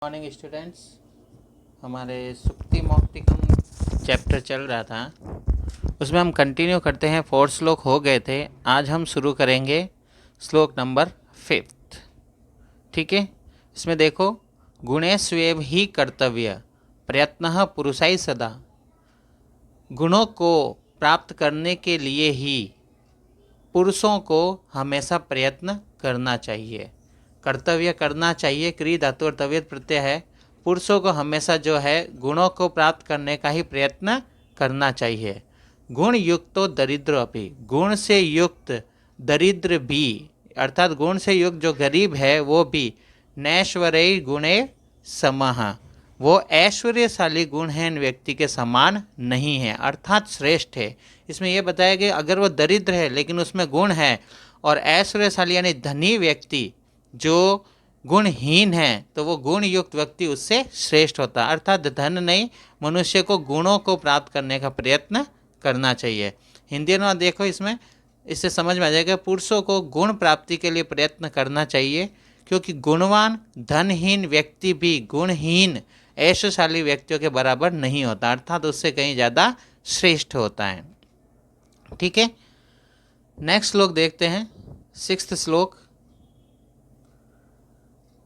Morning students, हमारे सुक्ति मौक्तिकम chapter चल रहा था, उसमें हम कंटिन्यू करते हैं। 4 श्लोक हो गए थे। आज हम शुरू करेंगे श्लोक नंबर 5। ठीक है, इसमें देखो, गुणेष्वेव ही कर्तव्य प्रयत्न पुरुषाई सदा। गुणों को प्राप्त करने के लिए ही पुरुषों को हमेशा प्रयत्न करना चाहिए, कर्तव्य करना चाहिए। क्रिय धातु और तव्यत प्रत्यय है। पुरुषों को हमेशा जो है गुणों को प्राप्त करने का ही प्रयत्न करना चाहिए। गुण युक्तो दरिद्र अपि, गुण से युक्त दरिद्र भी, अर्थात गुण से युक्त जो गरीब है वो भी नैश्वर्य गुणे समः, वो ऐश्वर्यशाली गुण है व्यक्ति के समान नहीं है, अर्थात श्रेष्ठ है। इसमें यह बताया गया अगर वो दरिद्र है लेकिन उसमें गुण है, और ऐश्वर्यशाली यानी धनी व्यक्ति जो गुणहीन है तो वो गुण युक्त व्यक्ति उससे श्रेष्ठ होता है। अर्थात धन नहीं, मनुष्य को गुणों को प्राप्त करने का प्रयत्न करना चाहिए। हिंदी में देखो, इसमें इससे समझ में आ जाएगा पुरुषों को गुण प्राप्ति के लिए प्रयत्न करना चाहिए, क्योंकि गुणवान धनहीन व्यक्ति भी गुणहीन ऐश्वर्यशाली व्यक्तियों के बराबर नहीं होता, अर्थात उससे कहीं ज़्यादा श्रेष्ठ होता है। ठीक है, नेक्स्ट श्लोक देखते हैं, 6th श्लोक।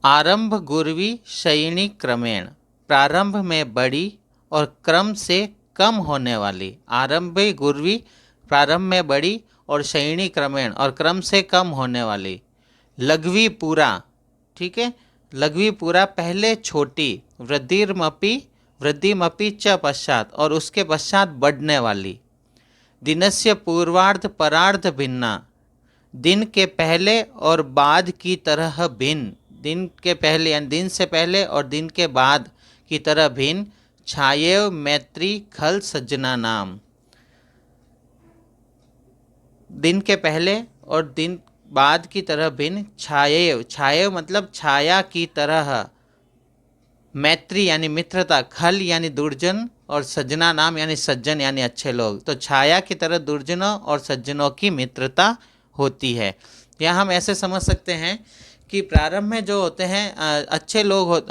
आरंभ गुर्वी शयिनी क्रमेण, प्रारंभ में बड़ी और क्रम से कम होने वाली। आरंभ गुर्वी, प्रारंभ में बड़ी, और शयिनी क्रमेण, और क्रम से कम होने वाली। लघ्वी पूरा, ठीक है, लघ्वी पूरा पहले छोटी, वृद्धिमपि च पश्चात, और उसके पश्चात बढ़ने वाली। दिनस्य पूर्वार्ध परार्ध भिन्ना, दिन के पहले और बाद की तरह भिन्न, दिन के पहले यानी दिन से पहले और दिन के बाद की तरह भिन्न। छायेव मैत्री खल सज्जना नाम, दिन के पहले और दिन बाद की तरह भिन्न। छायेव, छायेव मतलब छाया की तरह, मैत्री यानी मित्रता, खल यानी दुर्जन, और सज्जना नाम यानी सज्जन यानी अच्छे लोग। तो छाया की तरह दुर्जनों और सज्जनों की मित्रता होती है। या हम ऐसे समझ सकते हैं कि प्रारंभ में जो होते हैं अच्छे लोग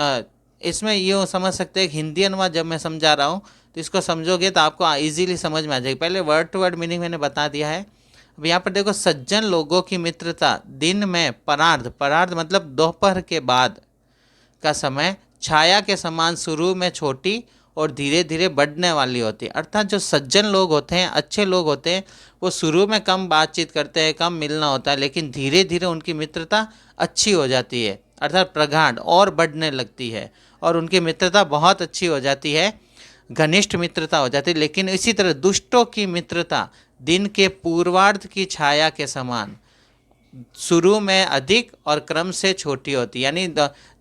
इसमें यूँ समझ सकते हैं, हिंदी अनुवाद जब मैं समझा रहा हूँ तो इसको समझोगे तो आपको इजीली समझ में आ जाएगी। पहले वर्ड टू वर्ड मीनिंग मैंने बता दिया है। अब यहाँ पर देखो, सज्जन लोगों की मित्रता दिन में, परार्ध मतलब दोपहर के बाद का समय, छाया के समान शुरू में छोटी और धीरे धीरे बढ़ने वाली होती है। अर्थात जो सज्जन लोग होते हैं, अच्छे लोग होते हैं, वो शुरू में कम बातचीत करते हैं, कम मिलना होता है, लेकिन धीरे धीरे उनकी मित्रता अच्छी हो जाती है, अर्थात प्रगाढ़ और बढ़ने लगती है, और उनकी मित्रता बहुत अच्छी हो जाती है, घनिष्ठ मित्रता हो जाती है। लेकिन इसी तरह दुष्टों की मित्रता दिन के पूर्वार्ध की छाया के समान, शुरू में अधिक और क्रम से छोटी होती है। यानी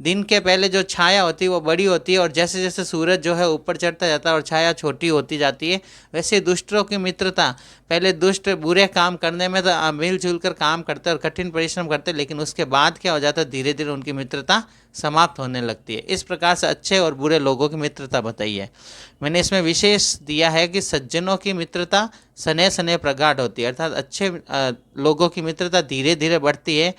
दिन के पहले जो छाया होती है वो बड़ी होती है, और जैसे जैसे सूरज जो है ऊपर चढ़ता जाता है और छाया छोटी होती जाती है, वैसे दुष्टों की मित्रता, पहले दुष्ट बुरे काम करने में तो मिलजुल कर काम करते और कठिन परिश्रम करते, लेकिन उसके बाद क्या हो जाता है, धीरे धीरे उनकी मित्रता समाप्त होने लगती है। इस प्रकार से अच्छे और बुरे लोगों की मित्रता बताई है। मैंने इसमें विशेष दिया है कि सज्जनों की मित्रता सने सने प्रगाढ़ होती है, अर्थात अच्छे लोगों की मित्रता धीरे धीरे बढ़ती है,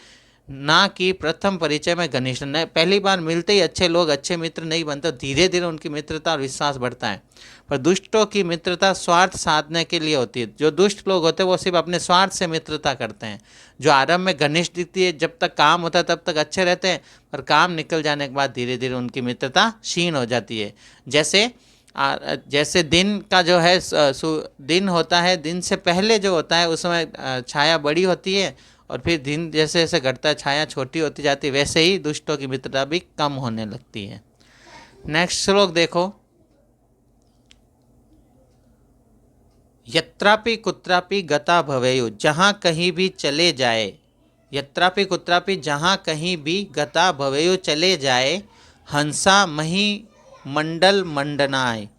ना कि प्रथम परिचय में घनिष्ठ। न पहली बार मिलते ही अच्छे लोग, अच्छे मित्र नहीं बनते, धीरे धीरे उनकी मित्रता और विश्वास बढ़ता है। पर दुष्टों की मित्रता स्वार्थ साधने के लिए होती है। जो दुष्ट लोग होते हैं वो सिर्फ अपने स्वार्थ से मित्रता करते हैं। जो आरंभ में घनिष्ठ दिखती है, जब तक काम होता है तब तक अच्छे रहते हैं, पर काम निकल जाने के बाद धीरे धीरे उनकी मित्रता क्षीण हो जाती है। जैसे दिन का जो है दिन होता है, दिन से पहले जो होता है उसमें छाया बड़ी होती है, और फिर दिन जैसे जैसे घटता है छाया छोटी होती जाती है, वैसे ही दुष्टों की मित्रता भी कम होने लगती है। नेक्स्ट श्लोक देखो। यत्रापि कुत्रापि गता भवेयु, जहाँ कहीं भी चले जाए, यत्रापि कुत्रापि जहाँ कहीं भी गता भवेयु चले जाए, हंसा मही मंडल मंडनाय।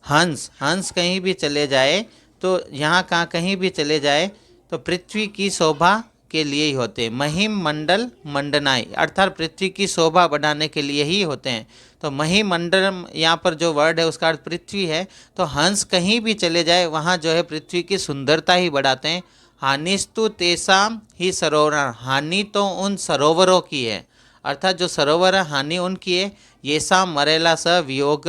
हंस कहीं भी चले जाए, तो यहाँ कहीं भी चले जाए तो पृथ्वी की शोभा के लिए ही होते हैं। महिम मंडल मंडनाई, अर्थात पृथ्वी की शोभा बढ़ाने के लिए ही होते हैं। तो महिमंडलम यहाँ पर जो वर्ड है उसका अर्थ पृथ्वी है। तो हंस कहीं भी चले जाए वहाँ जो है पृथ्वी की सुंदरता ही बढ़ाते हैं। हानिस्तु तेसाम ही सरोवर, हानि तो उन सरोवरों की है, अर्थात जो सरोवर हानि उनकी है, ये सा मरेला स वियोग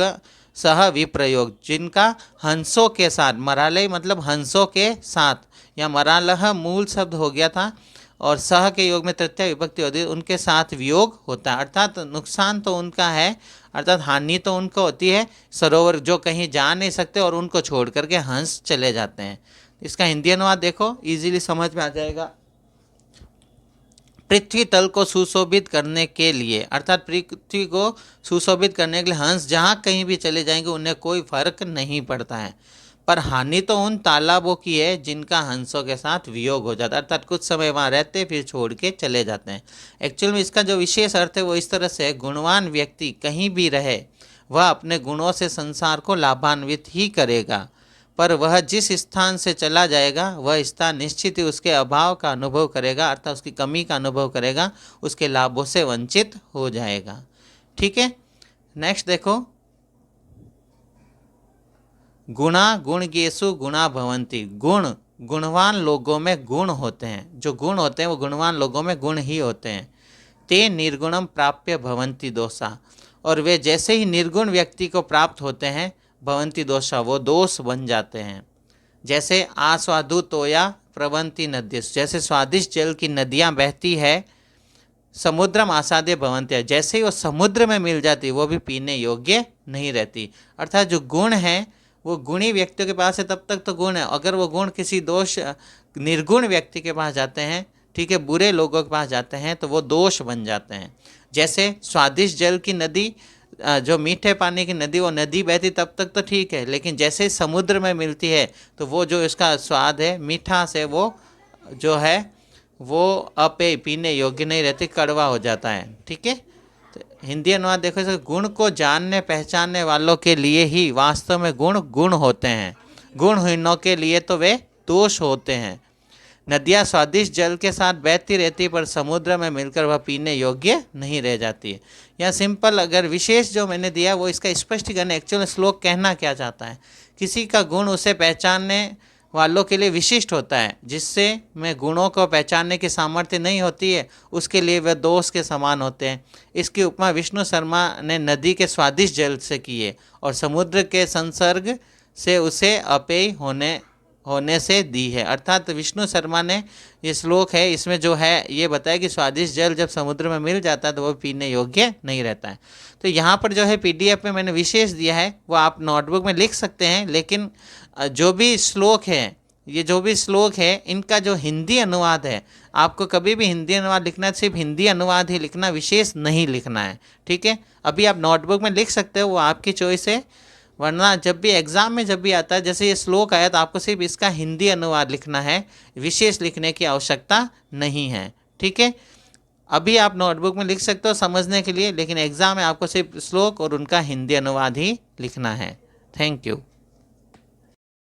सह विप्रयोग, जिनका हंसों के साथ, मरालय मतलब हंसों के साथ, या मरालह मूल शब्द हो गया था और सह के योग में तृतीया विभक्ति होती है, उनके साथ वियोग होता है। अर्थात नुकसान तो उनका है, अर्थात हानि तो उनको होती है, सरोवर जो कहीं जा नहीं सकते और उनको छोड़ करके हंस चले जाते हैं। इसका हिंदी अनुवाद देखो, इजीली समझ में आ जाएगा। पृथ्वी तल को सुशोभित करने के लिए, अर्थात पृथ्वी को सुशोभित करने के लिए हंस जहाँ कहीं भी चले जाएंगे उन्हें कोई फर्क नहीं पड़ता है, पर हानि तो उन तालाबों की है जिनका हंसों के साथ वियोग हो जाता है, अर्थात कुछ समय वहाँ रहते फिर छोड़ के चले जाते हैं। एक्चुअल में इसका जो विशेष अर्थ है वो इस तरह से है, गुणवान व्यक्ति कहीं भी रहे वह अपने गुणों से संसार को लाभान्वित ही करेगा, पर वह जिस स्थान से चला जाएगा वह स्थान निश्चित ही उसके अभाव का अनुभव करेगा, अर्थात उसकी कमी का अनुभव करेगा, उसके लाभों से वंचित हो जाएगा। ठीक है, नेक्स्ट देखो, गुणा गुणगेषु गुणा भवन्ति, गुण गुणवान लोगों में गुण होते हैं, जो गुण होते हैं वो गुणवान लोगों में गुण ही होते हैं। ते निर्गुणम प्राप्य भवन्ति दोषा, और वे जैसे ही निर्गुण व्यक्ति को प्राप्त होते हैं, भवन्ति दोषा वो दोष बन जाते हैं। जैसे आस्वादु तोया प्रवन्ति नद्य, जैसे स्वादिष्ट जल की नदियाँ बहती है, समुद्रम आसादे भवन्ति, जैसे ही वो समुद्र में मिल जाती वो भी पीने योग्य नहीं रहती। अर्थात जो गुण है वो गुणी व्यक्तियों के पास है तब तक तो गुण है, अगर वो गुण किसी दोष निर्गुण व्यक्ति के पास जाते हैं, ठीक है, बुरे लोगों के पास जाते हैं तो वो दोष बन जाते हैं। जैसे स्वादिष्ट जल की नदी, जो मीठे पानी की नदी, वो नदी बहती तब तक तो ठीक है, लेकिन जैसे समुद्र में मिलती है तो वो जो इसका स्वाद है, मीठास है, वो जो है वो अपेय, पीने योग्य नहीं रहती, कड़वा हो जाता है। ठीक है, तो हिंदी अनुवाद देखो, इसे गुण को जानने पहचानने वालों के लिए ही वास्तव में गुण गुण होते हैं, गुणहीनों के लिए तो वे दोष होते हैं। नदियाँ स्वादिष्ट जल के साथ बहती रहती पर समुद्र में मिलकर वह पीने योग्य नहीं रह जाती है। या सिंपल अगर विशेष जो मैंने दिया वो इसका स्पष्टीकरण, एक्चुअल श्लोक कहना क्या चाहता है, किसी का गुण उसे पहचानने वालों के लिए विशिष्ट होता है, जिससे में गुणों को पहचानने की सामर्थ्य नहीं होती है उसके लिए वह दोष के समान होते हैं। इसकी उपमा विष्णु शर्मा ने नदी के स्वादिष्ट जल से की है और समुद्र के संसर्ग से उसे अपेय होने से दी है। अर्थात विष्णु शर्मा ने ये श्लोक है, इसमें जो है ये बताया कि स्वादिष्ट जल जब समुद्र में मिल जाता है तो वो पीने योग्य नहीं रहता है। तो यहाँ पर जो है पीडीएफ में मैंने विशेष दिया है, वो आप नोटबुक में लिख सकते हैं, लेकिन जो भी श्लोक है, ये जो भी श्लोक है, इनका जो हिंदी अनुवाद है, आपको कभी भी हिंदी अनुवाद लिखना है सिर्फ हिंदी अनुवाद ही लिखना, विशेष नहीं लिखना है। ठीक है, अभी आप नोटबुक में लिख सकते हो, वो आपकी चॉइस है, वरना जब भी एग्ज़ाम में जब भी आता है, जैसे ये श्लोक आया तो आपको सिर्फ इसका हिंदी अनुवाद लिखना है, विशेष लिखने की आवश्यकता नहीं है। ठीक है, अभी आप नोटबुक में लिख सकते हो समझने के लिए, लेकिन एग्ज़ाम में आपको सिर्फ श्लोक और उनका हिंदी अनुवाद ही लिखना है। Thank you.